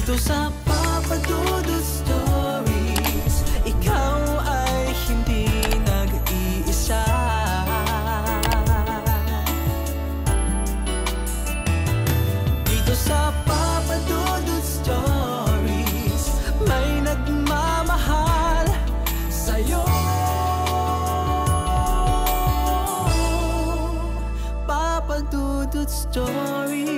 Dito sa Papa Dudut Stories, ikaw ay hindi nag-iisa. Dito sa Papa Dudut Stories, may nagmamahal sa'yo. Papa Dudut Stories.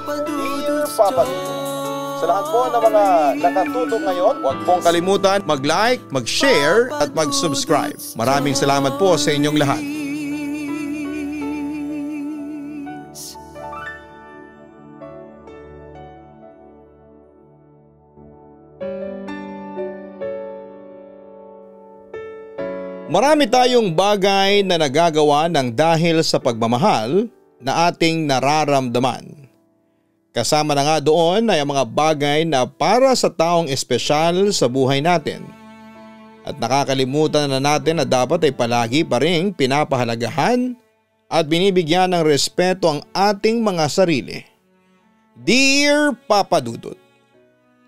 Dear Papa Dudut, sa lahat po ng mga nakatutok ngayon, huwag pong kalimutan mag-like, mag-share at mag-subscribe. Maraming salamat po sa inyong lahat. Marami tayong bagay na nagagawa ng dahil sa pagmamahal na ating nararamdaman. Kasama na nga doon ay ang mga bagay na para sa taong espesyal sa buhay natin. At nakakalimutan na natin na dapat ay palagi pa ring pinapahalagahan at binibigyan ng respeto ang ating mga sarili. Dear Papa Dudut,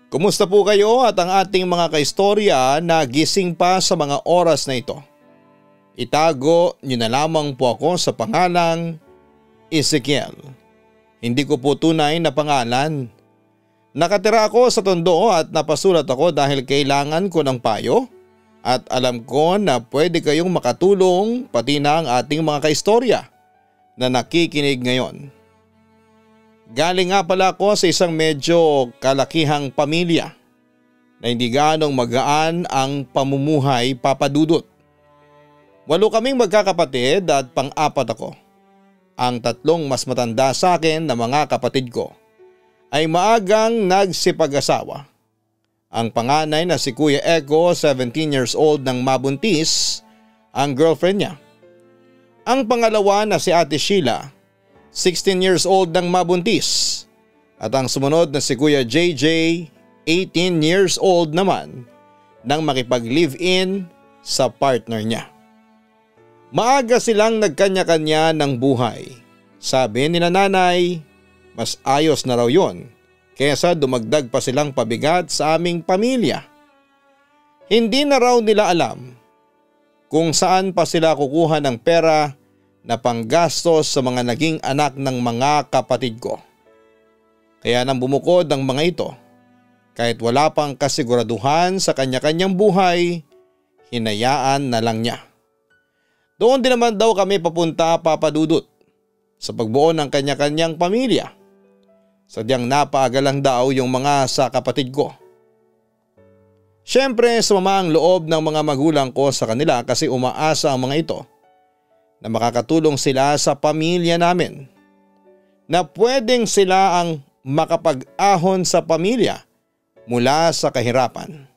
kumusta po kayo at ang ating mga kaistorya na gising pa sa mga oras na ito? Itago niyo na lamang po ako sa pangalang Ezekiel. Hindi ko po tunay na pangalan. Nakatira ako sa Tondo at napasulat ako dahil kailangan ko ng payo at alam ko na pwede kayong makatulong pati na ang ating mga kaistorya na nakikinig ngayon. Galing nga pala ako sa isang medyo kalakihang pamilya na hindi ganong magaan ang pamumuhay, Papa Dudut. 8 kaming magkakapatid at pang-4 ako. Ang 3 mas matanda sa akin na mga kapatid ko ay maagang nagsipag-asawa. Ang panganay na si Kuya Eko, 17 years old nang mabuntis ang girlfriend niya. Ang pangalawa na si Ate Sheila, 16 years old nang mabuntis. At ang sumunod na si Kuya JJ, 18 years old naman nang makipag-live-in sa partner niya. Maaga silang nagkanya-kanya ng buhay. Sabi ni nanay, mas ayos na raw yon kesa dumagdag pa silang pabigat sa aming pamilya. Hindi na raw nila alam kung saan pa sila kukuha ng pera na panggastos sa mga naging anak ng mga kapatid ko. Kaya nang bumukod ang mga ito, kahit wala pang kasiguraduhan sa kanya-kanyang buhay, hinayaan na lang niya. Doon din naman daw kami papunta, Papa Dudut, sa pagbuo ng kanya-kanyang pamilya. Sadyang napaaga lang daw yung mga sa kapatid ko. Siyempre sumama ang loob ng mga magulang ko sa kanila kasi umaasa ang mga ito na makakatulong sila sa pamilya namin. Na pwedeng sila ang makapag-ahon sa pamilya mula sa kahirapan.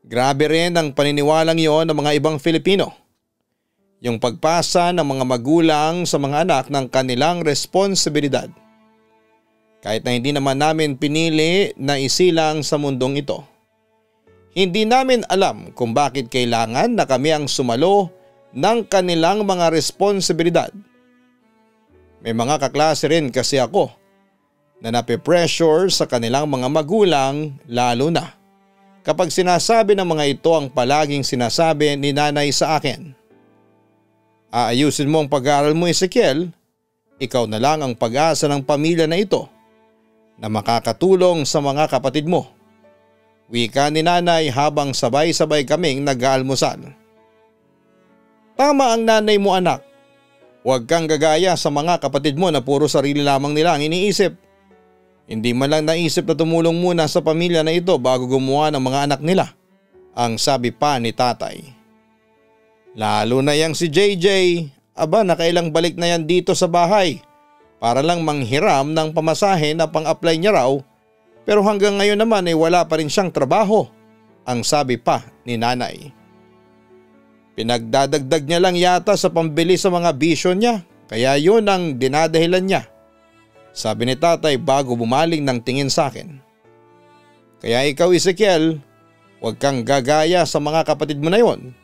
Grabe rin ang paniniwalang yon ng mga ibang Filipino. Yung pagpasa ng mga magulang sa mga anak ng kanilang responsibilidad. Kahit na hindi naman namin pinili na isilang sa mundong ito. Hindi namin alam kung bakit kailangan na kami ang sumalo ng kanilang mga responsibilidad. May mga kaklase rin kasi ako na nape-pressure sa kanilang mga magulang lalo na kapag sinasabi ng mga ito ang palaging sinasabi ni nanay sa akin. Aayusin mo ang pag-aaral mo, Ezekiel, ikaw na lang ang pag-asa ng pamilya na ito na makakatulong sa mga kapatid mo. Wika ni nanay habang sabay-sabay kaming nag-aalmusal. Tama ang nanay mo, anak. Huwag kang gagaya sa mga kapatid mo na puro sarili lamang nila ang iniisip. Hindi man lang naisip na tumulong muna sa pamilya na ito bago gumawa ng mga anak nila, ang sabi pa ni tatay. Lalo na yang si JJ, aba nakailang balik na yan dito sa bahay para lang manghiram ng pamasahe na pang-apply niya raw pero hanggang ngayon naman ay wala pa rin siyang trabaho, ang sabi pa ni nanay. Pinagdadagdag niya lang yata sa pambili sa mga bisyo niya kaya yun ang dinadahilan niya, sabi ni tatay bago bumaling ng tingin sa akin. Kaya ikaw, Ezekiel, huwag kang gagaya sa mga kapatid mo na yon.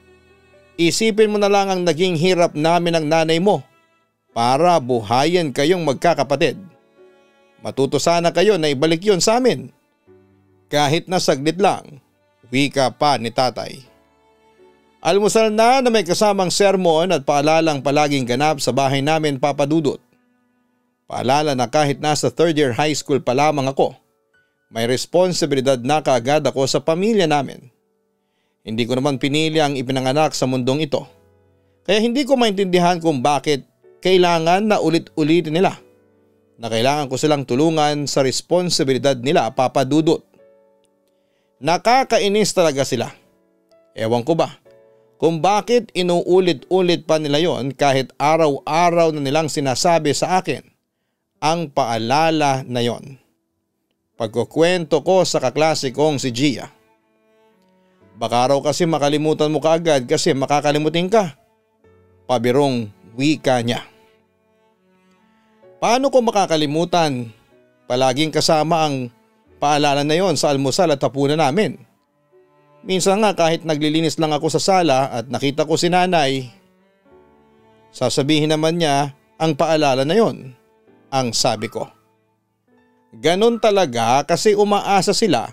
Isipin mo na lang ang naging hirap namin ng nanay mo para buhayin kayong magkakapatid. Matuto sana kayo na ibalik yon sa amin. Kahit na saglit lang, wika pa ni tatay. Almusal na may kasamang sermon at paalalang palaging ganap sa bahay namin, Papa Dudut. Paalala na kahit nasa 3rd year high school pa lamang ako, may responsibilidad na kaagad ako sa pamilya namin. Hindi ko naman pinili ang ipinanganak sa mundong ito. Kaya hindi ko maintindihan kung bakit kailangan na ulit-ulitin nila na kailangan ko silang tulungan sa responsibilidad nila, Papa Dudut. Nakakainis talaga sila. Ewan ko ba kung bakit inuulit-ulit pa nila yon kahit araw-araw na nilang sinasabi sa akin ang paalala na yon. Pagkukwento ko sa kaklase kong si Gia. Baka raw kasi makalimutan mo kaagad kasi makakalimutin ka. Pabirong wika niya. Paano ko makakalimutan? Palaging kasama ang paalala na yon sa almusal at hapunan namin. Minsan nga kahit naglilinis lang ako sa sala at nakita ko si nanay, sasabihin naman niya ang paalala na yon. Ang sabi ko. Ganon talaga kasi umaasa sila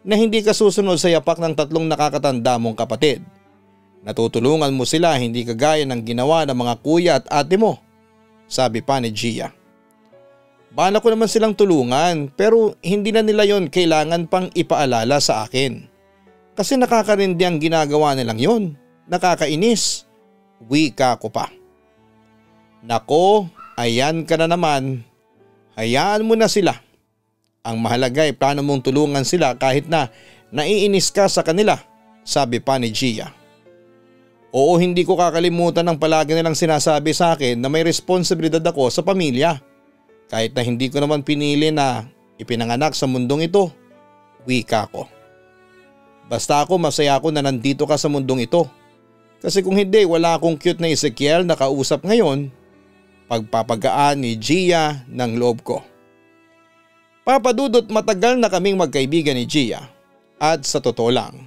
na hindi ka susunod sa yapak ng 3 nakakatanda mong kapatid. Natutulungan mo sila hindi kagaya ng ginawa ng mga kuya at ate mo, sabi pa ni Gia. Bala ko naman silang tulungan pero hindi na nila yon kailangan pang ipaalala sa akin. Kasi nakakarindi ang ginagawa nilang yon, nakakainis, wika ko pa. Nako, ayan ka na naman, hayaan mo na sila. Ang mahalaga ay plano mong tulungan sila kahit na naiinis ka sa kanila, sabi pa ni Gia. Oo, hindi ko kakalimutan ang palagi nilang sinasabi sa akin na may responsibilidad ako sa pamilya. Kahit na hindi ko naman pinili na ipinanganak sa mundong ito, wika ko. Basta ako masaya ako na nandito ka sa mundong ito. Kasi kung hindi wala akong cute na Ezekiel na kausap ngayon, pagpapagaan ni Gia ng loob ko. Papa Dudut, matagal na kaming magkaibigan ni Gia at sa totoo lang,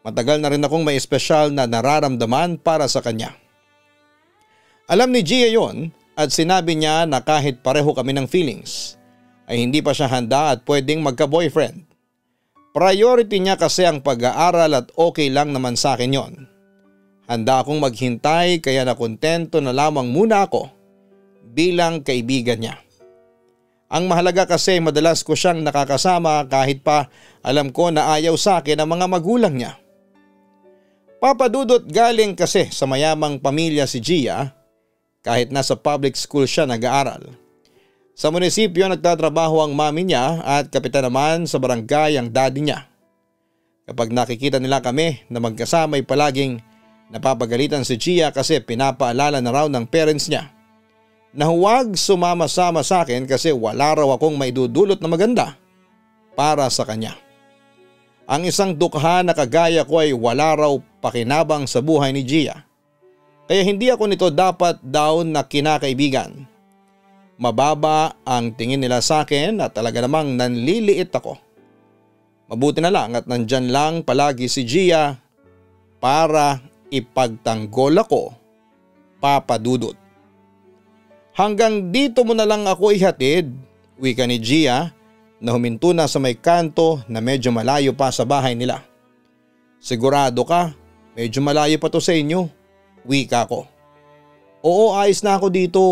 matagal na rin akong may espesyal na nararamdaman para sa kanya. Alam ni Gia yon at sinabi niya na kahit pareho kami ng feelings ay hindi pa siya handa at pwedeng magka-boyfriend. Priority niya kasi ang pag-aaral at okay lang naman sa akin yon. Handa akong maghintay kaya nakontento na lamang muna ako bilang kaibigan niya. Ang mahalaga kasi madalas ko siyang nakakasama kahit pa alam ko na ayaw sa akin ang mga magulang niya. Papa Dudut, galing kasi sa mayamang pamilya si Gia kahit nasa public school siya nag-aaral. Sa munisipyo nagtatrabaho ang mami niya at kapitan naman sa barangay ang daddy niya. Kapag nakikita nila kami na magkasama ay palaging napapagalitan si Gia kasi pinapaalala na raw ng parents niya na huwag sumama-sama sa akin kasi wala raw akong maidudulot na maganda para sa kanya. Ang isang dukha na kagaya ko ay wala raw pakinabang sa buhay ni Gia. Kaya hindi ako nito dapat daw na kinakaibigan. Mababa ang tingin nila sa akin at talaga namang nanliliit ako. Mabuti na lang at nandyan lang palagi si Gia para ipagtanggol ako, Papa Dudut. Hanggang dito mo na lang ako ihatid, wika ni Gia na huminto na sa may kanto na medyo malayo pa sa bahay nila. Sigurado ka, medyo malayo pa to sa inyo, wika ko. Oo, ayos na ako dito,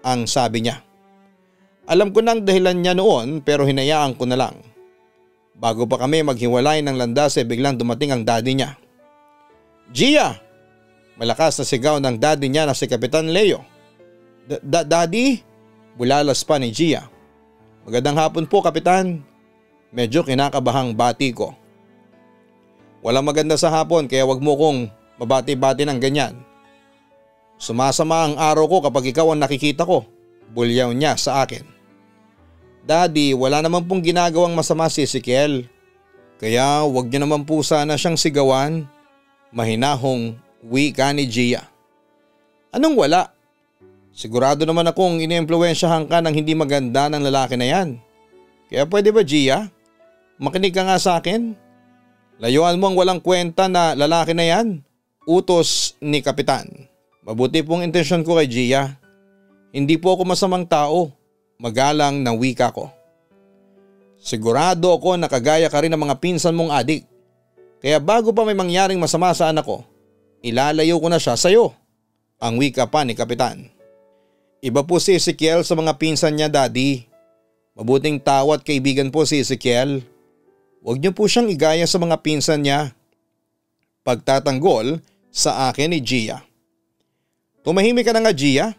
ang sabi niya. Alam ko nang dahilan niya noon pero hinayaan ko na lang. Bago pa kami maghiwalay ng landas biglang dumating ang daddy niya. Gia! Malakas na sigaw ng daddy niya na si Kapitan Leo. Daddy? Bulalas pa ni Gia. Magandang hapon po, Kapitan. Medyo kinakabahang bati ko. Walang maganda sa hapon kaya wag mo kong mabati-bati ng ganyan. Sumasama ang araw ko kapag ikaw ang nakikita ko, bulyaw niya sa akin. Daddy, wala naman pong ginagawang masama si Ezekiel. Kaya wag niyo naman po sana siyang sigawan. Mahinahong wika ni Gia. Anong wala? Sigurado naman akong iniimpluwensyahan ka ng hindi maganda ng lalaki na yan. Kaya pwede ba, Gia? Makinig ka nga sa akin. Layuan mo ang walang kwenta na lalaki na yan. Utos ni Kapitan. Mabuti pong intensyon ko kay Gia. Hindi po ako masamang tao, magalang na wika ko. Sigurado ako na kagaya ka rin ng mga pinsan mong adik. Kaya bago pa may mangyaring masama sa anak ko, ilalayo ko na siya sa'yo. Ang wika pa ni Kapitan. Iba po si Ezekiel sa mga pinsan niya, Daddy. Mabuting tao at kaibigan po si Ezekiel. Huwag niyo po siyang igaya sa mga pinsan niya. Pagtatanggol sa akin ni Gia. Tumahimik ka na nga, Gia.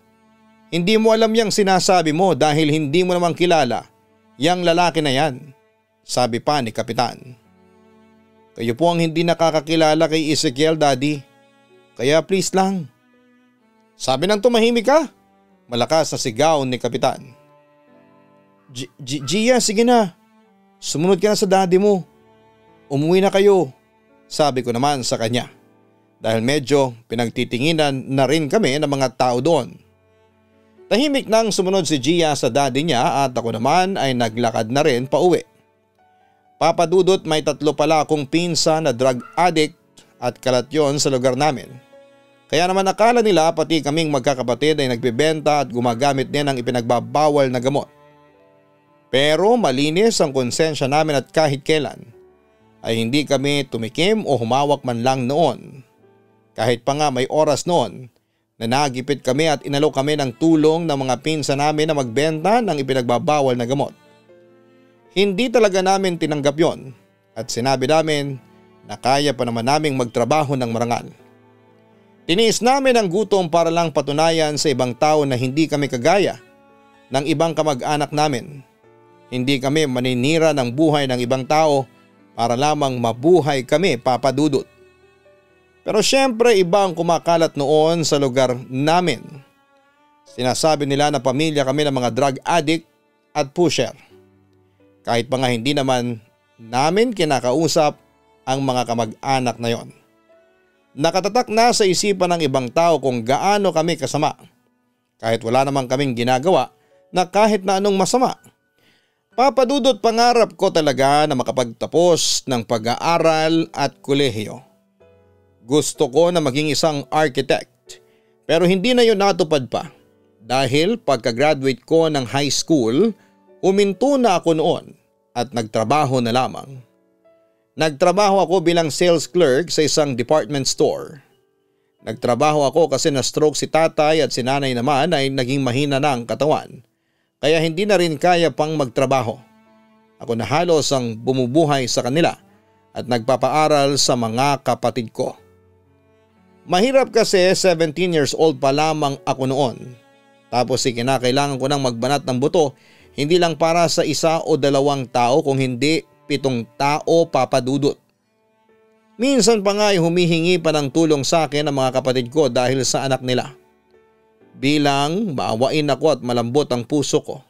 Hindi mo alam yang sinasabi mo dahil hindi mo namang kilala yang lalaki na yan, sabi pa ni Kapitan. Kayo po ang hindi nakakakilala kay Ezekiel, Daddy. Kaya please lang. Sabi nang tumahimik ka. Malakas na sigaw ni Kapitan. Gia, sige na. Sumunod ka na sa daddy mo. Umuwi na kayo, sabi ko naman sa kanya. Dahil medyo pinagtitinginan na rin kami ng mga tao doon. Tahimik nang sumunod si Gia sa daddy niya at ako naman ay naglakad na rin pauwi. Papa Dudut, may 3 pala akong pinsan na drug addict at kalat yon sa lugar namin. Kaya naman akala nila pati kaming magkakapatid ay nagbebenta at gumagamit din ng ipinagbabawal na gamot. Pero malinis ang konsensya namin at kahit kailan ay hindi kami tumikim o humawak man lang noon. Kahit pa nga may oras noon na nagipit kami at inalok kami ng tulong ng mga pinsan namin na magbenta ng ipinagbabawal na gamot. Hindi talaga namin tinanggap yon at sinabi namin na kaya pa naman naming magtrabaho ng marangal. Tiniis namin ang gutom para lang patunayan sa ibang tao na hindi kami kagaya ng ibang kamag-anak namin. Hindi kami maninira ng buhay ng ibang tao para lamang mabuhay kami, Papa Dudut. Pero syempre iba ang kumakalat noon sa lugar namin. Sinasabi nila na pamilya kami ng mga drug addict at pusher. Kahit pa nga hindi naman namin kinakausap ang mga kamag-anak na yon. Nakatatak na sa isipan ng ibang tao kung gaano kami kasama. Kahit wala namang kaming ginagawa na kahit na anong masama. Papa Dudut, pangarap ko talaga na makapagtapos ng pag-aaral at kolehiyo. Gusto ko na maging isang architect pero hindi na yun natupad pa dahil pagka-graduate ko ng high school, huminto na ako noon at nagtrabaho na lamang. Nagtrabaho ako bilang sales clerk sa isang department store. Nagtrabaho ako kasi na-stroke si tatay at si nanay naman ay naging mahina na ang katawan kaya hindi na rin kaya pang magtrabaho. Ako na halos ang bumubuhay sa kanila at nagpapaaral sa mga kapatid ko. Mahirap kasi 17 years old pa lamang ako noon. Tapos kinakailangan ko nang magbanat ng buto hindi lang para sa 1 o 2 tao kung hindi 7 tao, Papa Dudut. Minsan pa nga ay humihingi pa ng tulong sa akin ang mga kapatid ko dahil sa anak nila. Bilang maawain ako at malambot ang puso ko.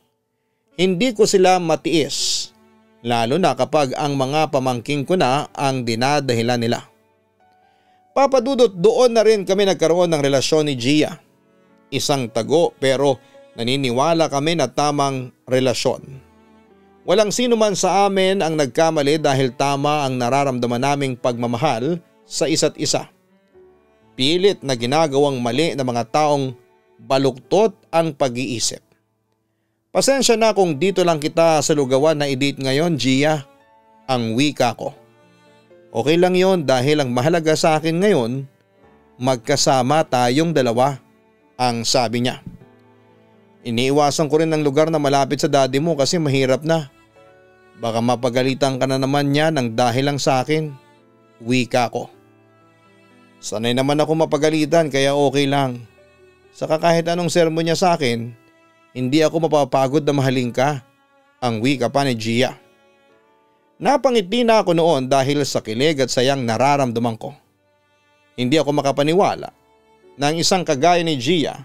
Hindi ko sila matiis, lalo na kapag ang mga pamangking ko na ang dinadahilan nila. Papa Dudut, doon na rin kami nagkaroon ng relasyon ni Gia. Isang tago pero naniniwala kami na tamang relasyon. Walang sino man sa amin ang nagkamali dahil tama ang nararamdaman naming pagmamahal sa isa't isa. Pilit na ginagawang mali ng mga taong baluktot ang pag-iisip. Pasensya na kung dito lang kita sa lugawan na i-date ngayon, Gia. Ang wika ko. Okay lang yon dahil ang mahalaga sa akin ngayon, magkasama tayong dalawa, ang sabi niya. Iniiwasan ko rin ang lugar na malapit sa daddy mo kasi mahirap na. Baka mapagalitan ka na naman niya ng dahil lang sa akin, wika ko. Sanay naman ako mapagalitan kaya okay lang. Saka kahit anong sermon niya sa akin, hindi ako mapapagod na mahalin ka, ang wika pa ni Gia. Napangiti na ako noon dahil sa kilig at sayang nararamdaman ko. Hindi ako makapaniwala na ang isang kagaya ni Gia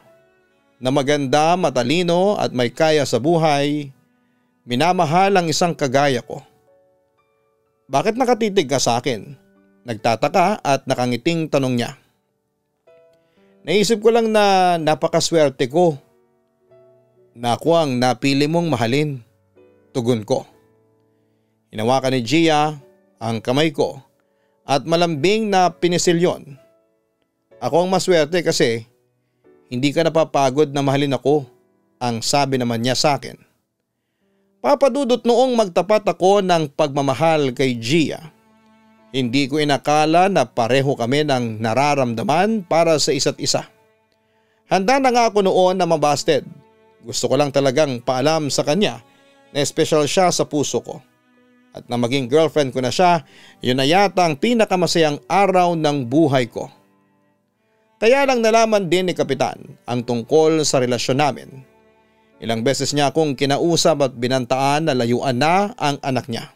na maganda, matalino at may kaya sa buhay, minamahal ang isang kagaya ko. Bakit nakatitig ka sa akin? Nagtataka at nakangiting tanong niya. Naisip ko lang na napakaswerte ko na ako ang napili mong mahalin, tugon ko. Hinawakan ni Gia ang kamay ko at malambing na pinisilyon. Ako ang maswerte kasi hindi ka napapagod na mahalin ako, ang sabi naman niya sa akin. Papadudot, noong magtapat ako ng pagmamahal kay Gia, hindi ko inakala na pareho kami ng nararamdaman para sa isa't isa. Handa na nga ako noon na mabasted. Gusto ko lang talagang paalam sa kanya na espesyal siya sa puso ko. At na maging girlfriend ko na siya, yun na yata ang pinakamasayang araw ng buhay ko. Kaya lang nalaman din ni Kapitan ang tungkol sa relasyon namin. Ilang beses niya akong kinausap at binantaan na layuan na ang anak niya.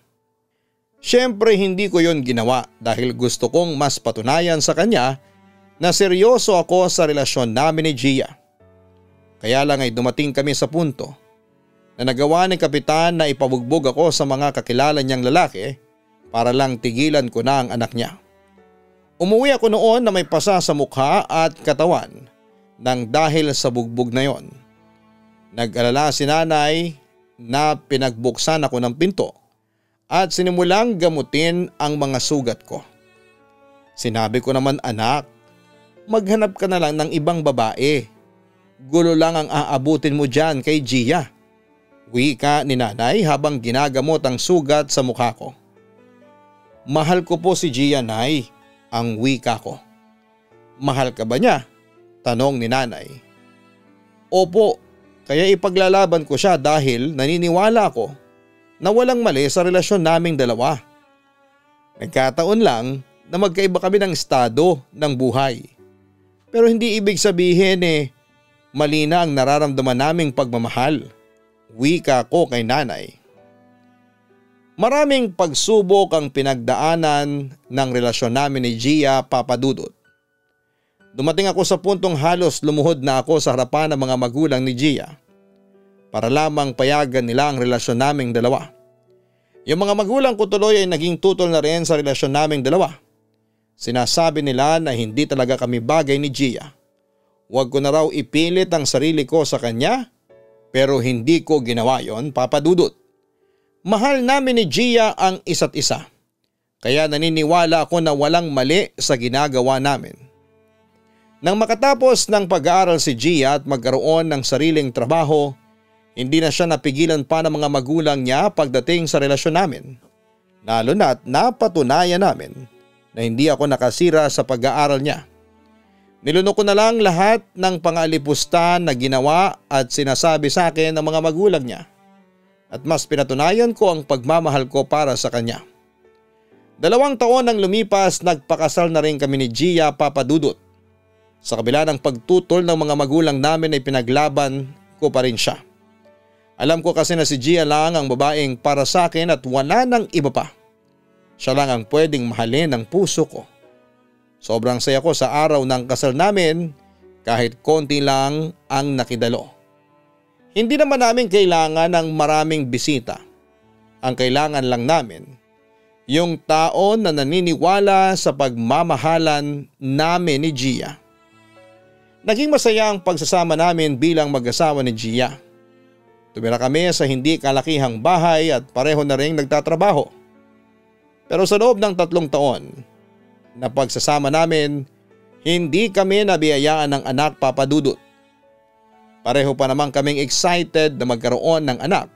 Siyempre hindi ko yun ginawa dahil gusto kong mas patunayan sa kanya na seryoso ako sa relasyon namin ni Gia. Kaya lang ay dumating kami sa punto na nagawa ni Kapitan na ipabugbog ako sa mga kakilala niyang lalaki para lang tigilan ko na ang anak niya. Umuwi ako noon na may pasa sa mukha at katawan nang dahil sa bugbog na yon. Nag-alala si nanay na pinagbuksan ako ng pinto at sinimulang gamutin ang mga sugat ko. Sinabi ko naman, anak, maghanap ka na lang ng ibang babae. Gulo lang ang aabutin mo dyan kay Gia. Wika ni nanay habang ginagamot ang sugat sa mukha ko. Mahal ko po si Gia, nay, ang wika ko. Mahal ka ba niya? Tanong ni nanay. Opo, kaya ipaglalaban ko siya dahil naniniwala ko na walang mali sa relasyon naming dalawa. Nagkataon lang na magkaiba kami ng estado ng buhay. Pero hindi ibig sabihin mali na ang nararamdaman naming pagmamahal. Wika ko kay nanay. Maraming pagsubok ang pinagdaanan ng relasyon namin ni Gia, Papadudot. Dumating ako sa puntong halos lumuhod na ako sa harapan ng mga magulang ni Gia para lamang payagan nila ang relasyon naming dalawa. Yung mga magulang ko tuloy ay naging tutol na rin sa relasyon naming dalawa. Sinasabi nila na hindi talaga kami bagay ni Gia. Huwag ko na raw ipilit ang sarili ko sa kanya. Pero hindi ko ginawa yon, Papadudot. Mahal namin ni Gia ang isa't isa. Kaya naniniwala ako na walang mali sa ginagawa namin. Nang makatapos ng pag-aaral si Gia at magkaroon ng sariling trabaho, hindi na siya napigilan pa ng mga magulang niya pagdating sa relasyon namin. Lalo na't napatunayan namin na hindi ako nakasira sa pag-aaral niya. Nilunok ko na lang lahat ng pangalipusta na ginawa at sinasabi sa akin ng mga magulang niya. At mas pinatunayan ko ang pagmamahal ko para sa kanya. 2 taon nang lumipas, nagpakasal na rin kami ni Gia, Papadudot. Sa kabila ng pagtutol ng mga magulang namin ay pinaglaban ko pa rin siya. Alam ko kasi na si Gia lang ang babaeng para sa akin at wala nang iba pa. Siya lang ang pwedeng mahalin ng puso ko. Sobrang saya ko sa araw ng kasal namin kahit konti lang ang nakidalo. Hindi naman namin kailangan ng maraming bisita. Ang kailangan lang namin, yung tao na naniniwala sa pagmamahalan namin ni Gia. Naging masaya ang pagsasama namin bilang mag-asawa ni Gia. Tumira kami sa hindi kalakihang bahay at pareho na rin nagtatrabaho. Pero sa loob ng 3 taon na pagsasama namin, hindi kami nabiyayaan ng anak, Papadudot. Pareho pa naman kaming excited na magkaroon ng anak.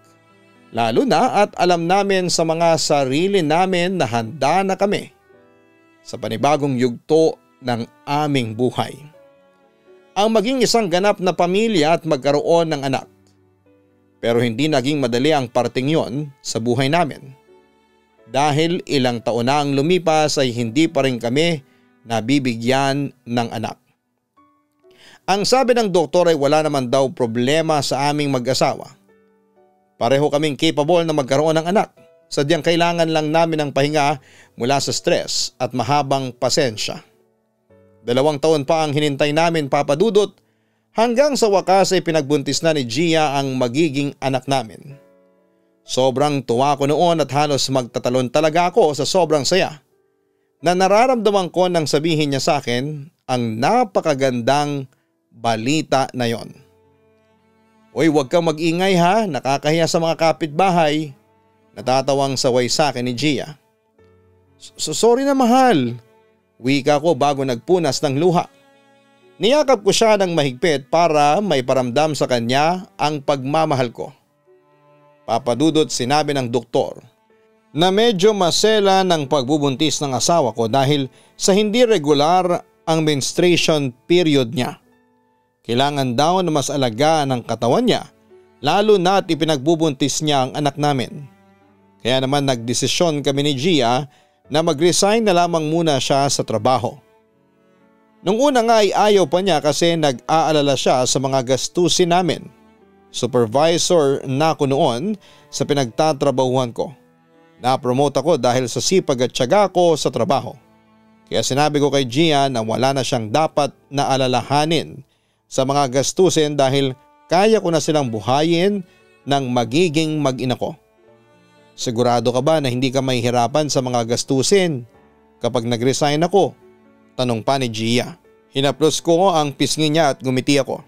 Lalo na at alam namin sa mga sarili namin na handa na kami sa panibagong yugto ng aming buhay. Ang maging isang ganap na pamilya at magkaroon ng anak. Pero hindi naging madali ang parting yon sa buhay namin. Dahil ilang taon na ang lumipas ay hindi pa rin kami nabibigyan ng anak. Ang sabi ng doktor ay wala naman daw problema sa aming mag-asawa. Pareho kaming capable na magkaroon ng anak. Sadyang kailangan lang namin ng pahinga mula sa stress at mahabang pasensya. 2 taon pa ang hinintay namin, Papadudot, hanggang sa wakas ay pinagbuntis na ni Gia ang magiging anak namin. Sobrang tuwa ko noon at halos magtatalon talaga ako sa sobrang saya na nararamdaman ko nang sabihin niya sa akin ang napakagandang balita na yon. Uy, huwag kang mag-ingay ha, nakakahiya sa mga kapitbahay. Natatawang saway sa akin ni Gia. Sorry na mahal, wika ko bago nagpunas ng luha. Niyakap ko siya ng mahigpit para may paramdam sa kanya ang pagmamahal ko. Papa Dudut, sinabi ng doktor na medyo masela ng pagbubuntis ng asawa ko dahil sa hindi regular ang menstruation period niya. Kailangan daw na mas alagaan ang katawan niya lalo na't ipinagbubuntis niya ang anak namin. Kaya naman nagdesisyon kami ni Gia na mag-resign na lamang muna siya sa trabaho. Nung una nga ay ayaw pa niya kasi nag-aalala siya sa mga gastusin namin. Supervisor na ako noon sa pinagtatrabahuhan ko. Na-promote ako dahil sa sipag at tiyaga ko sa trabaho. Kaya sinabi ko kay Gia na wala na siyang dapat na alalahanin sa mga gastusin dahil kaya ko na silang buhayin ng magiging mag-ina ko. Sigurado ka ba na hindi ka mahihirapan sa mga gastusin kapag nag-resign ako? Tanong pa ni Gia. Hinaplos ko ang pisngi niya at ngumiti ako.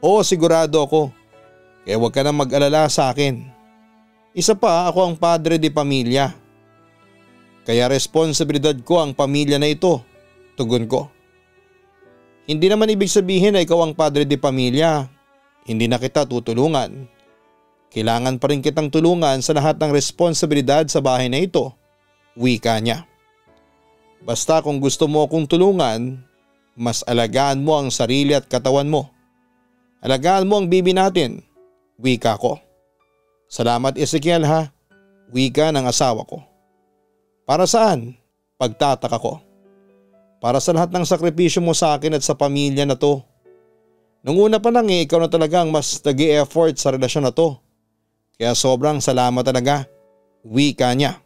Oo, sigurado ako. Kaya huwag ka na mag-alala sa akin. Isa pa, ako ang padre de pamilya. Kaya responsibilidad ko ang pamilya na ito, tugon ko. Hindi naman ibig sabihin na ikaw ang padre de pamilya. Hindi na kita tutulungan. Kailangan pa rin kitang tulungan sa lahat ng responsibilidad sa bahay na ito, wika niya. Basta kung gusto mo akong tulungan, mas alagaan mo ang sarili at katawan mo. Alagaan mo ang bibi natin, wika ko. Salamat Ezekiel ha, wika ng asawa ko. Para saan? Pagtataka ko. Para sa lahat ng sakripisyo mo sa akin at sa pamilya na to. Nung una pa lang ikaw na talaga ang mas nag-i-effort sa relasyon na to. Kaya sobrang salamat talaga, wika niya.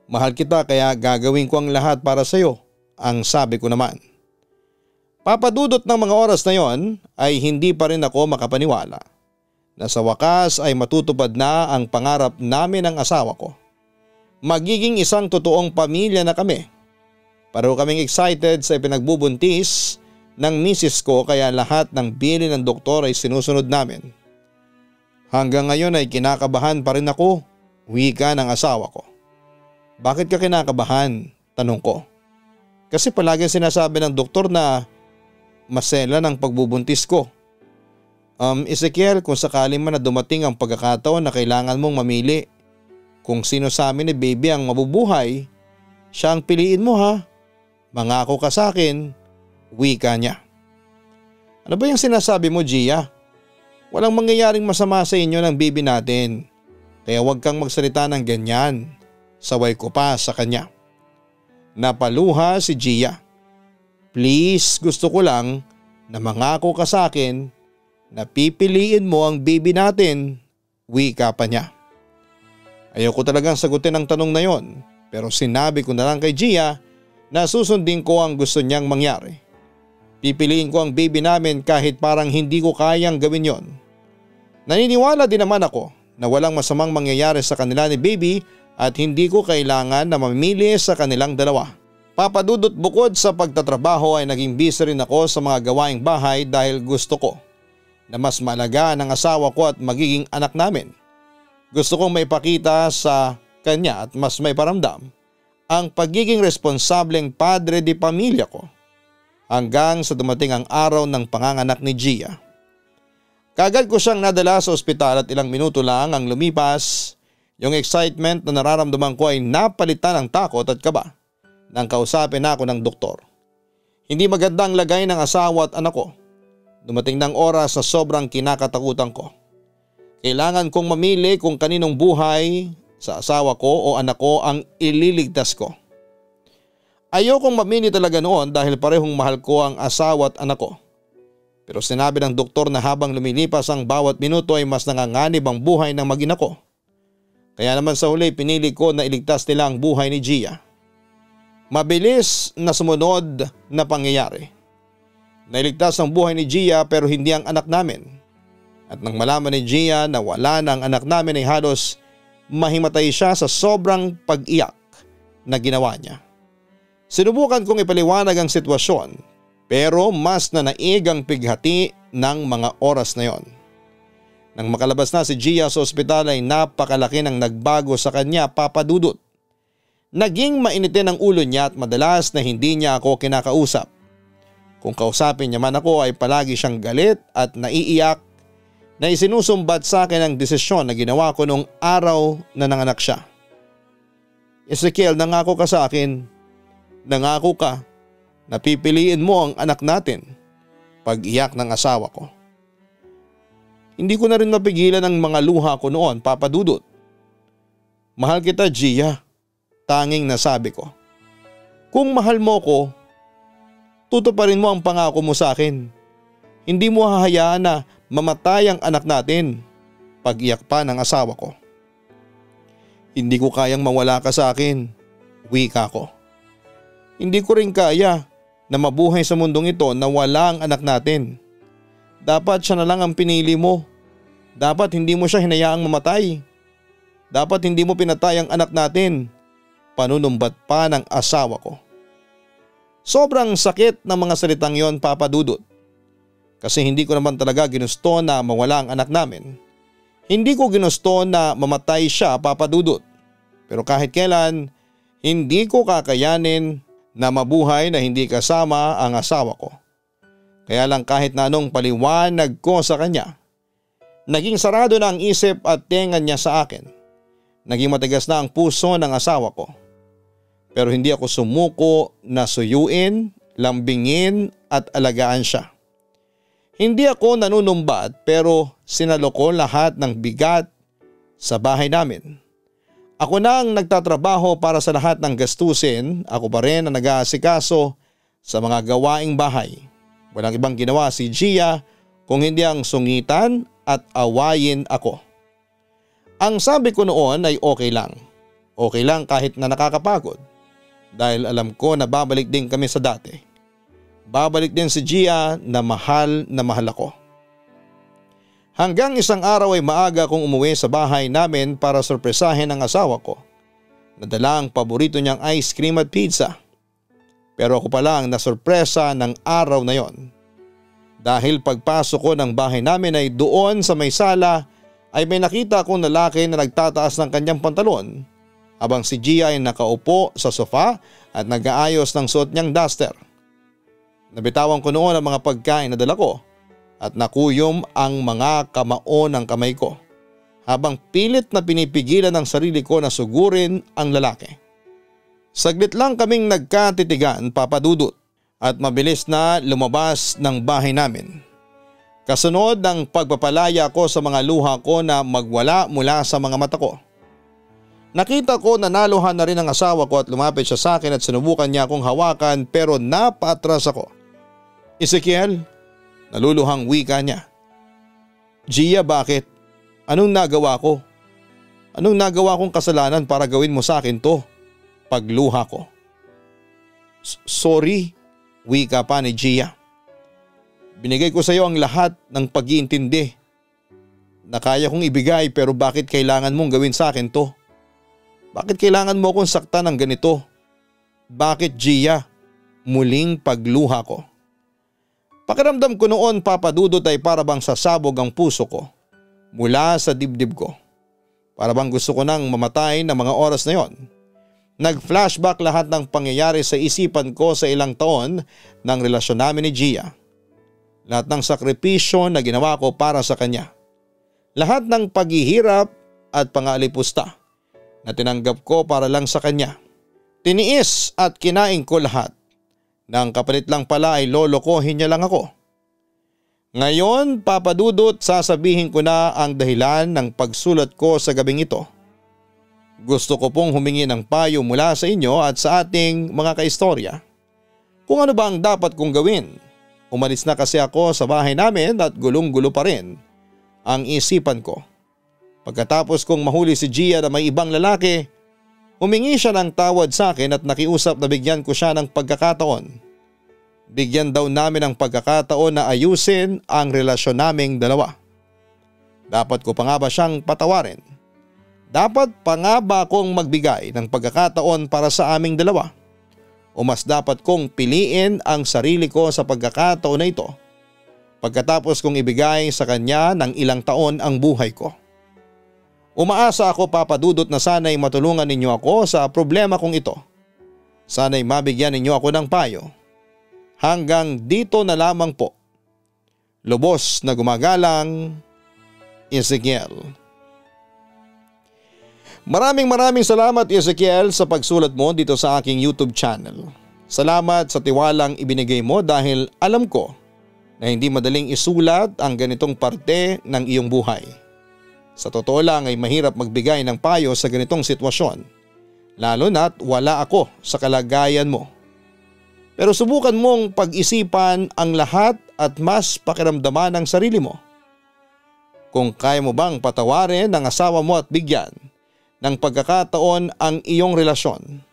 Mahal kita kaya gagawin ko ang lahat para sa iyo, ang sabi ko naman. Papadudot ng mga oras na yon ay hindi pa rin ako makapaniwala na sa wakas ay matutupad na ang pangarap namin ng asawa ko. Magiging isang totoong pamilya na kami. Pareho kaming excited sa ipinagbubuntis ng misis ko kaya lahat ng bilin ng doktor ay sinusunod namin. Hanggang ngayon ay kinakabahan pa rin ako, wika ng asawa ko. Bakit ka kinakabahan? Tanong ko. Kasi palaging sinasabi ng doktor na masela ng pagbubuntis ko. Ezekiel, kung sakali man na dumating ang pagkakataon na kailangan mong mamili kung sino sa amin ni baby ang mabubuhay, siya ang piliin mo ha. Mangako ka sa akin, wika niya. Ano ba yung sinasabi mo, Gia? Walang mangyayaring masama sa inyo ng baby natin. Kaya huwag kang magsalita ng ganyan. Saway ko pa sa kanya. Napaluha si Gia. Please, gusto ko lang na mangako ka sa akin na pipiliin mo ang baby natin, wika pa niya. Ayoko talagang sagutin ang tanong na yon pero sinabi ko na lang kay Gia na susundin ko ang gusto niyang mangyari. Pipiliin ko ang baby namin kahit parang hindi ko kayang gawin yon. Naniniwala din naman ako na walang masamang mangyayari sa kanila ni baby at hindi ko kailangan na mamili sa kanilang dalawa. Papadudot bukod sa pagtatrabaho ay naging busy rin ako sa mga gawaing bahay dahil gusto ko na mas malagaan ang asawa ko at magiging anak namin. Gusto kong maipakita sa kanya at mas may paramdam ang pagiging responsableng padre de pamilya ko hanggang sa dumating ang araw ng panganganak ni Gia. Kagad ko siyang nadala sa ospital at ilang minuto lang ang lumipas. Yung excitement na nararamdaman ko ay napalitan ng takot at kaba nang kausapin ako ng doktor. Hindi maganda ang lagay ng asawa at anak ko. Dumating ng oras na sobrang kinakatakutan ko. Kailangan kong mamili kung kaninong buhay sa asawa ko o anak ko ang ililigtas ko. Ayokong mamili talaga noon dahil parehong mahal ko ang asawa at anak ko. Pero sinabi ng doktor na habang lumilipas ang bawat minuto ay mas nanganganib ang buhay ng mag-ina ko. Kaya naman sa huli pinili ko na iligtas nila ang buhay ni Gia. Mabilis na sumunod na pangyayari. Nailigtas ang buhay ni Gia pero hindi ang anak namin. At nang malaman ni Gia na wala na ang anak namin ay halos mahimatay siya sa sobrang pag-iyak na ginawa niya. Sinubukan kong ipaliwanag ang sitwasyon pero mas nanaig ang pighati ng mga oras na yon. Nang makalabas na si Gia sa ospital ay napakalaki ng nagbago sa kanya, papadudot. Naging mainitin ang ulo niya at madalas na hindi niya ako kinakausap. Kung kausapin niya man ako ay palagi siyang galit at naiiyak na isinusumbat sa akin ang desisyon na ginawa ko nung araw na nanganak siya. Ezekiel, nangako ka sa akin. Nangako ka na pipiliin mo ang anak natin. Pag-iyak ng asawa ko. Hindi ko na rin mapigilan ang mga luha ko noon, Papa Dudut. Mahal kita, Gia. Tanging nasabi ko. Kung mahal mo ko, tutuparin mo ang pangako mo sa akin. Hindi mo hahayaan na mamatay ang anak natin. Pag-iyak pa ng asawa ko. Hindi ko kayang mawala ka sa akin. Wika ko. Hindi ko rin kaya na mabuhay sa mundong ito na wala ang anak natin. Dapat siya na lang ang pinili mo. Dapat hindi mo siya hinayaang mamatay. Dapat hindi mo pinatay ang anak natin. Panunumbat pa ng asawa ko. Sobrang sakit ng mga salitang yon, Papa Dudut. Kasi hindi ko naman talaga ginusto na mawala ang anak namin. Hindi ko ginusto na mamatay siya, Papa Dudut. Pero kahit kailan, hindi ko kakayanin na mabuhay na hindi kasama ang asawa ko. Kaya lang kahit na anong paliwanag ko sa kanya, naging sarado na ang isip at tenga niya sa akin. Naging matigas na ang puso ng asawa ko. Pero hindi ako sumuko na suyuin, lambingin at alagaan siya. Hindi ako nanunumbat pero sinalo ko lahat ng bigat sa bahay namin. Ako na ang nagtatrabaho para sa lahat ng gastusin, ako pa rin ang nag-aasikaso sa mga gawaing bahay. Walang ibang ginawa si Gia kung hindi ang sungitan at awayin ako. Ang sabi ko noon ay okay lang. Okay lang kahit na nakakapagod. Dahil alam ko na babalik din kami sa dati. Babalik din si Gia na mahal ako. Hanggang isang araw ay maaga akong umuwi sa bahay namin para sorpresahin ang asawa ko. Nadala ang paborito niyang ice cream at pizza. Pero ako pala ang nasorpresa ng araw na yon. Dahil pagpasok ko ng bahay namin ay doon sa may sala ay may nakita akong lalaki na nagtataas ng kanyang pantalon habang si Gia ay nakaupo sa sofa at nag-aayos ng suot niyang duster. Nabitawan ko noon ang mga pagkain na dala ko at nakuyom ang mga kamao ng kamay ko habang pilit na pinipigilan ng sarili ko na sugurin ang lalaki. Saglit lang kaming nagkatitigan, Papa Dudut, at mabilis na lumabas ng bahay namin. Kasunod ng pagpapalaya ko sa mga luha ko na magwala mula sa mga mata ko. Nakita ko na naluhan na rin ang asawa ko at lumapit siya sa akin at sinubukan niya akong hawakan pero napatras ako. Ezekiel, naluluhang wika niya. Gia, bakit? Anong nagawa ko? Anong nagawa kong kasalanan para gawin mo sa akin to? Pagluha ko. Sorry, wika pa ni Gia. Binigay ko sa iyo ang lahat ng pag-iintindi na kaya kong ibigay pero bakit kailangan mong gawin sa akin to? Bakit kailangan mo akong saktan ng ganito? Bakit, Gia? Muling pagluha ko. Pakiramdam ko noon, Papa Dudut, ay para bang sasabog ang puso ko mula sa dibdib ko. Para bang gusto ko nang mamatay ng mga oras na yon. Nag-flashback lahat ng pangyayari sa isipan ko sa ilang taon ng relasyon namin ni Gia. Lahat ng sakripisyo na ginawa ko para sa kanya. Lahat ng paghihirap at pangalipusta na tinanggap ko para lang sa kanya. Tiniis at kinain ko lahat. Nang kapalit lang pala ay lolokohin niya lang ako. Ngayon, Papa Dudut, sasabihin ko na ang dahilan ng pagsulat ko sa gabing ito. Gusto ko pong humingi ng payo mula sa inyo at sa ating mga kaistorya. Kung ano ba ang dapat kong gawin. Umalis na kasi ako sa bahay namin at gulong-gulo pa rin ang isipan ko. Pagkatapos kong mahuli si Gia na may ibang lalaki, humingi siya ng tawad sa akin at nakiusap na bigyan ko siya ng pagkakataon. Bigyan daw namin ng pagkakataon na ayusin ang relasyon naming dalawa. Dapat ko pa nga ba siyang patawarin? Dapat pa nga ba akong magbigay ng pagkakataon para sa aming dalawa? O mas dapat kong piliin ang sarili ko sa pagkakataon na ito pagkatapos kong ibigay sa kanya ng ilang taon ang buhay ko? Umaasa ako, Papa Dudut, na sana'y matulungan ninyo ako sa problema kong ito. Sana'y mabigyan ninyo ako ng payo. Hanggang dito na lamang po. Lubos na gumagalang, Ezekiel. Maraming salamat Ezekiel sa pagsulat mo dito sa aking YouTube channel. Salamat sa tiwalang ibinigay mo dahil alam ko na hindi madaling isulat ang ganitong parte ng iyong buhay. Sa totoo lang ay mahirap magbigay ng payo sa ganitong sitwasyon, lalo na't wala ako sa kalagayan mo. Pero subukan mong pag-isipan ang lahat at mas pakiramdaman ang sarili mo. Kung kaya mo bang patawarin ang asawa mo at bigyan ng pagkakataon ang iyong relasyon.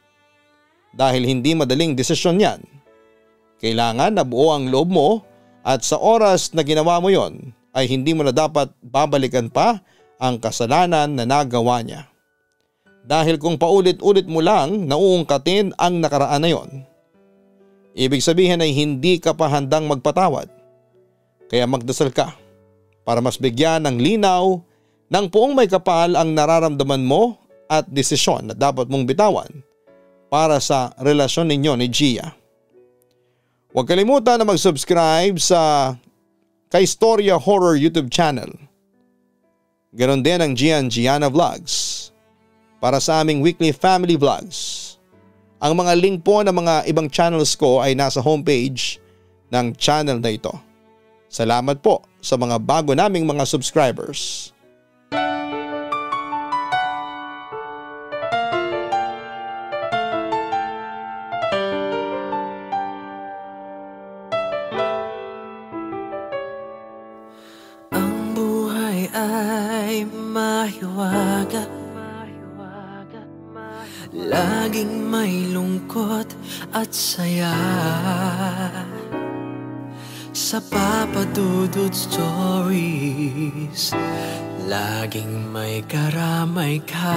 Dahil hindi madaling desisyon yan. Kailangan na buo ang loob mo at sa oras na ginawa mo yon ay hindi mo na dapat babalikan pa ang kasalanan na nagawa niya. Dahil kung paulit-ulit mo lang nauungkatin ang nakaraan na yon, ibig sabihin ay hindi ka pa handang magpatawad. Kaya magdasal ka para mas bigyan ng linaw ng poong may kapal ang nararamdaman mo at desisyon na dapat mong bitawan para sa relasyon ninyo ni Gia. Huwag kalimutan na mag-subscribe sa Kaistorya Horror YouTube channel. Ganon din ang Gia and Gianna Vlogs para sa aming weekly family vlogs. Ang mga link po ng mga ibang channels ko ay nasa homepage ng channel na ito. Salamat po sa mga bago naming mga subscribers. Ang buhay ay mahiwaga, laging may lungkot at saya. Sa Papa Dudut Stories, laging may karamay ka.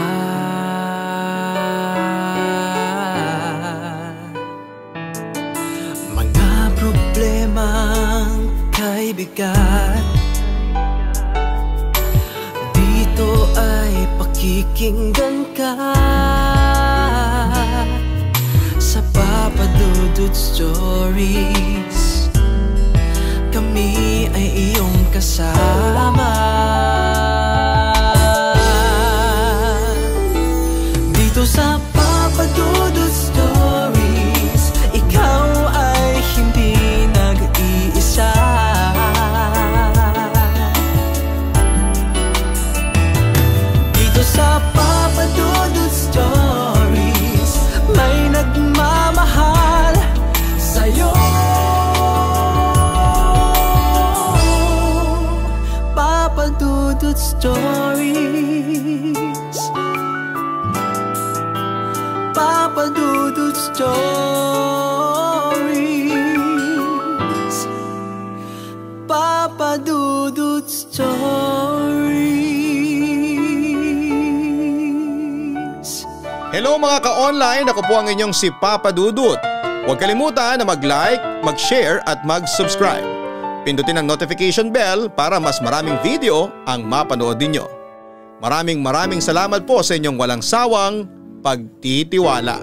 Mga problemang kay bigat, dito ay pakikinggan ka. Sa Papa Dudut Stories, kami ay iyong kasama. Dito sa Papa Dudut Stories, ikaw ay hindi nag-iisa. Dito sa Papa Dudut Stories, may nagmamahal sa'yo. Papa Dudut Stories, Papa Dudut Stories, Papa Dudut Stories. Hello mga ka-online, ako po ang inyong si Papa Dudut. Huwag kalimutan na mag-like, mag-share at mag-subscribe. Pindutin ang notification bell para mas maraming video ang mapanood ninyo. Maraming salamat po sa inyong walang sawang pagtitiwala.